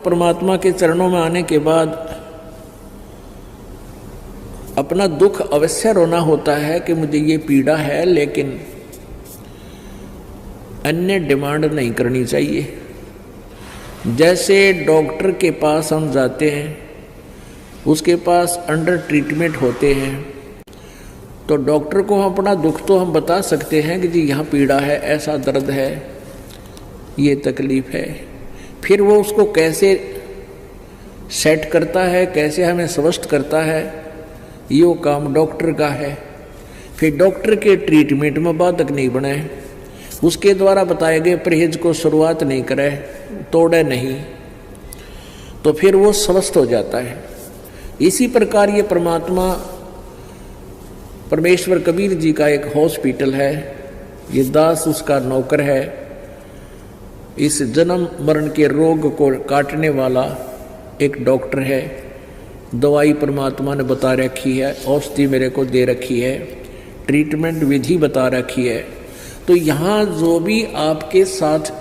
परमात्मा के चरणों में आने के बाद अपना दुख अवश्य रोना होता है कि मुझे ये पीड़ा है, लेकिन अन्य डिमांड नहीं करनी चाहिए। जैसे डॉक्टर के पास हम जाते हैं, उसके पास अंडर ट्रीटमेंट होते हैं, तो डॉक्टर को हम अपना दुख तो हम बता सकते हैं कि जी यहाँ पीड़ा है, ऐसा दर्द है, ये तकलीफ है। फिर वो उसको कैसे सेट करता है, कैसे हमें स्वस्थ करता है, ये काम डॉक्टर का है। फिर डॉक्टर के ट्रीटमेंट में बाधक नहीं बने, उसके द्वारा बताए गए परहेज को शुरुआत नहीं करे, तोड़े नहीं, तो फिर वो स्वस्थ हो जाता है। इसी प्रकार ये परमात्मा परमेश्वर कबीर जी का एक हॉस्पिटल है, ये दास उसका नौकर है। इस जन्म मरण के रोग को काटने वाला एक डॉक्टर है। दवाई परमात्मा ने बता रखी है, औषधि मेरे को दे रखी है, ट्रीटमेंट विधि बता रखी है। तो यहाँ जो भी आपके साथ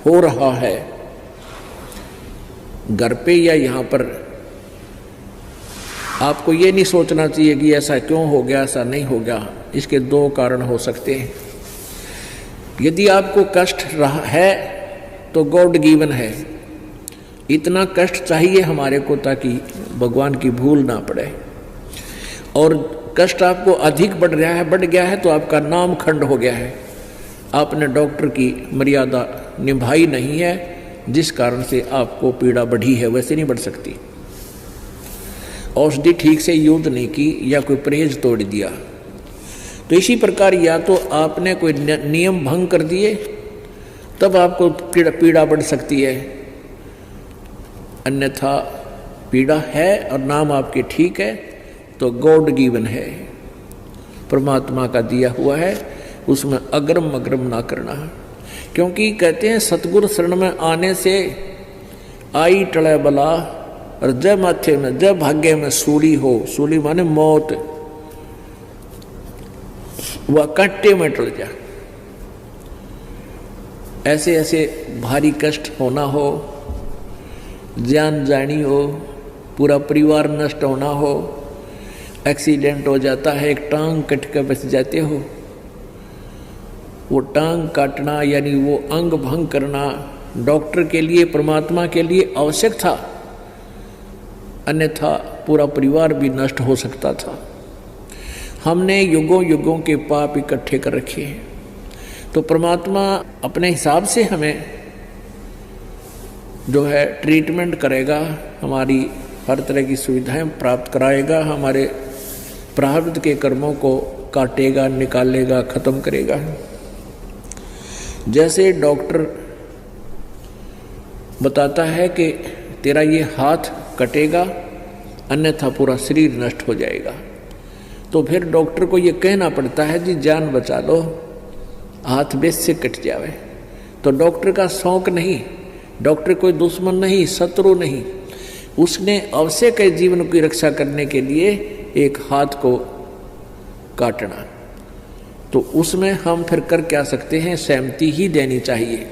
हो रहा है, घर पे या यहाँ पर, आपको ये नहीं सोचना चाहिए कि ऐसा क्यों हो गया, ऐसा नहीं हो गया। इसके दो कारण हो सकते हैं। यदि आपको कष्ट रहा है तो गॉड गिवन है, इतना कष्ट चाहिए हमारे को ताकि भगवान की भूल ना पड़े। और कष्ट आपको अधिक बढ़ रहा है, बढ़ गया है, तो आपका नाम खंड हो गया है, आपने डॉक्टर की मर्यादा निभाई नहीं है, जिस कारण से आपको पीड़ा बढ़ी है। वैसे नहीं बढ़ सकती। औषधि ठीक से यूज नहीं की या कोई परहेज तोड़ दिया। तो इसी प्रकार या तो आपने कोई नियम भंग कर दिए, तब आपको पीड़ा बढ़ सकती है, अन्यथा पीड़ा है और नाम आपके ठीक है तो गॉड गिवन है, परमात्मा का दिया हुआ है, उसमें अग्रम अग्रम ना करना। क्योंकि कहते हैं सतगुरु शरण में आने से आई टले बला, और जय माथे में जय भाग्य में सूली हो, सूली माने मौत, वह कांटे में टल जा। ऐसे ऐसे भारी कष्ट होना हो, जान जानी हो, पूरा परिवार नष्ट होना हो, एक्सीडेंट हो जाता है, एक टांग कट कर बच जाते हो, वो टांग काटना यानी वो अंग भंग करना डॉक्टर के लिए, परमात्मा के लिए आवश्यक था, अन्यथा पूरा परिवार भी नष्ट हो सकता था। हमने युगों युगों के पाप इकट्ठे कर रखे हैं, तो परमात्मा अपने हिसाब से हमें जो है ट्रीटमेंट करेगा, हमारी हर तरह की सुविधाएं प्राप्त कराएगा, हमारे प्रारब्ध के कर्मों को काटेगा, निकालेगा, खत्म करेगा। जैसे डॉक्टर बताता है कि तेरा ये हाथ कटेगा, अन्यथा पूरा शरीर नष्ट हो जाएगा, तो फिर डॉक्टर को ये कहना पड़ता है जी जान बचा लो, हाथ बेस से कट जावे। तो डॉक्टर का शौक नहीं, डॉक्टर कोई दुश्मन नहीं, शत्रु नहीं, उसने आवश्यक है जीवन की रक्षा करने के लिए एक हाथ को काटना। तो उसमें हम फिर कर क्या सकते हैं, सहमति ही देनी चाहिए।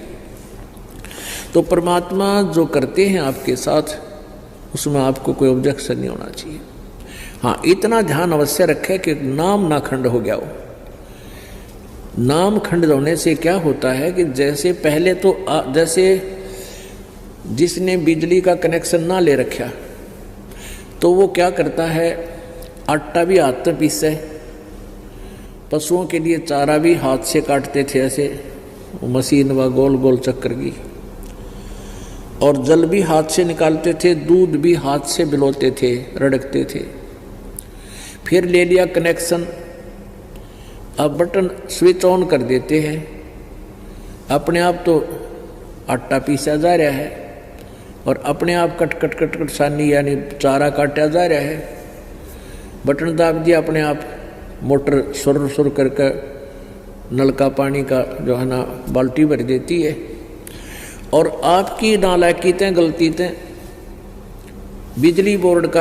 तो परमात्मा जो करते हैं आपके साथ, उसमें आपको कोई ऑब्जेक्शन नहीं होना चाहिए। हाँ, इतना ध्यान अवश्य रखें कि नाम ना खंड हो गया हो। नाम खंड होने से क्या होता है कि जैसे पहले तो जैसे जिसने बिजली का कनेक्शन ना ले रखा, तो वो क्या करता है, आटा भी हाथ में पीसे, पशुओं के लिए चारा भी हाथ से काटते थे, ऐसे मशीन व गोल गोल चक्कर की, और जल भी हाथ से निकालते थे, दूध भी हाथ से बिलोते थे, रड़कते थे। फिर ले लिया कनेक्शन, अब बटन स्विच ऑन कर देते हैं, अपने आप तो आटा पीसा जा रहा है और अपने आप कट कट कट कट सानी यानी चारा काटा जा रहा है। बटन दाब दिया, अपने आप मोटर सुर सुर करके नलका पानी का जो है ना बाल्टी भर देती है। और आपकी नालायकीतें, गलतीतें बिजली बोर्ड का